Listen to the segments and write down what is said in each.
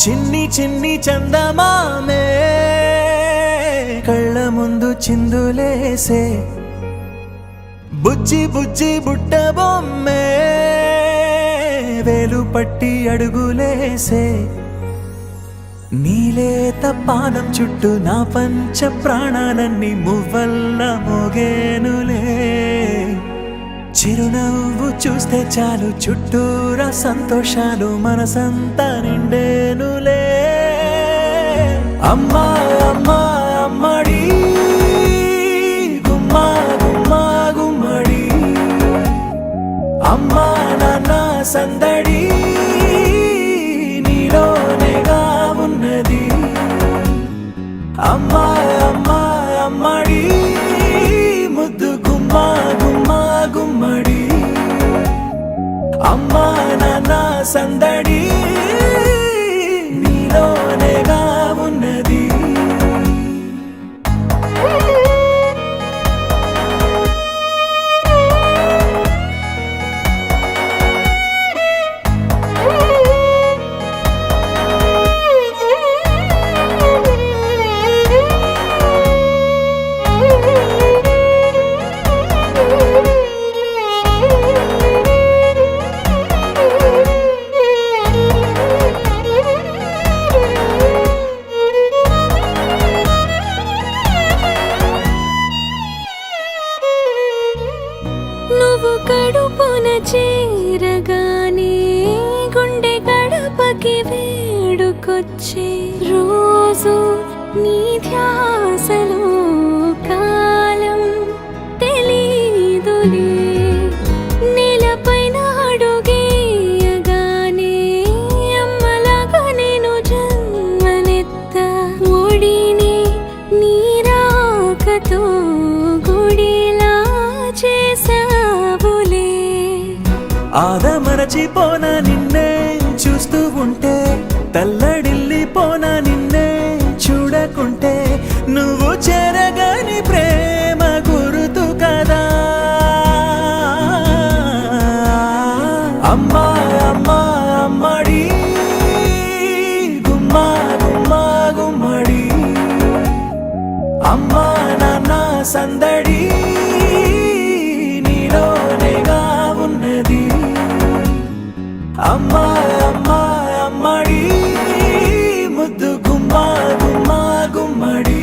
చిన్ని చిన్ని చందమామే కళ్ళ ముందు చిందులేసే బుజ్జి బుజ్జి బుట్ట బొమ్మే వేలు పట్టి అడుగులేసే నీలేత పానం చుట్టూ నా పంచ ప్రాణాలన్నీ మువ్వల్ల మోగేనులే చిరునవ్వు చూస్తే చాలు చుట్టూరా సంతోషాలు మనసంతా నిండేనులే అమ్మా అమ్మా అమ్మడి గుమ్మా గుమ్మా గుమ్మడి అమ్మా నాన్న సందడి నీలోనేగా ఉన్నది అమ్మా అమ్మా అమ్మడి ముద్దు గుమ్మా గుమ్మా గుమ్మడి అమ్మా నాన్న సందడి నీలోనేగా ఉన్నది కడుపున చేరగానే గుండె గడపకి వేడుకొచ్చే రోజు నీ ధ్యాసలో కాలం తెలీదులే నేలపైన అడుగేయగానే అమ్మలాగా నేను జన్మనెత్త ఒడిని నీ రాకతో గుడిలా చేసా ఆదమరచిపోనా నిన్నే చూస్తూ ఉంటే తల్లడిల్లిపోనా నిన్నే చూడకుంటే నువ్వు చెరగని ప్రేమ గురుతు కదా అమ్మా అమ్మా అమ్మడి గుమ్మా గుమ్మా గుమ్మడి అమ్మా నాన్న సందడి నీలోనేగా ఉన్నది అమ్మా అమ్మా అమ్మడి ముద్దు గుమ్మా గుమ్మా గుమ్మడి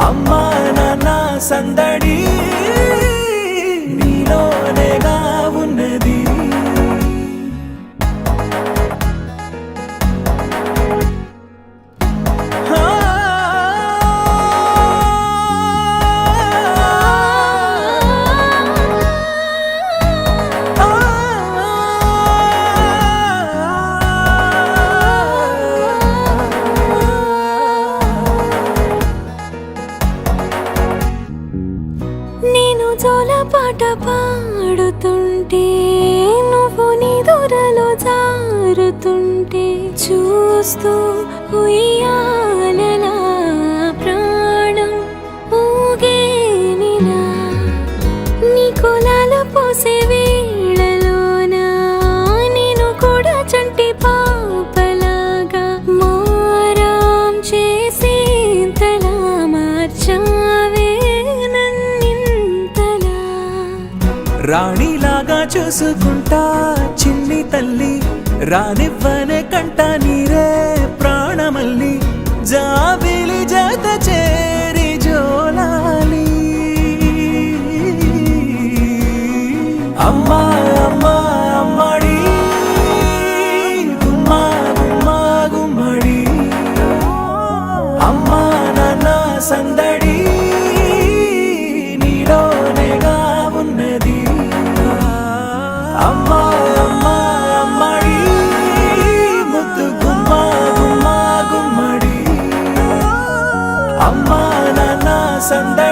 అమ్మా నాన్న సందడి నీలోనేగా ఉన్నది నేను జోలపాట పాడుతుంటే నువ్వు నీ దూరలో జారుతుంటే చూస్తూ ఉయ్యాలలా ప్రాణం ఊగేనినా నీ కులాల పోసే వేళలోనా నేను కూడా చంటి పాపలాగా మారాం చేసేంతలా మార్చావే రాణిలాగా చూసుకుంటా చిన్ని తల్లి రానివ్వనే కంట నీరే ప్రాణమల్లి జాబిలి జత చేరి జోలాలి అమ్మా అమ్మా అమ్మడి గుమ్మా గుమ్మా గుమ్మడి అమ్మా నాన్న సందడి నీలోనేగా ఉన్నది అమ్మా అమ్మా అమ్మడి ముద్దు గుమ్మా గుమ్మా గుమ్మడి అమ్మా నాన్న సందడి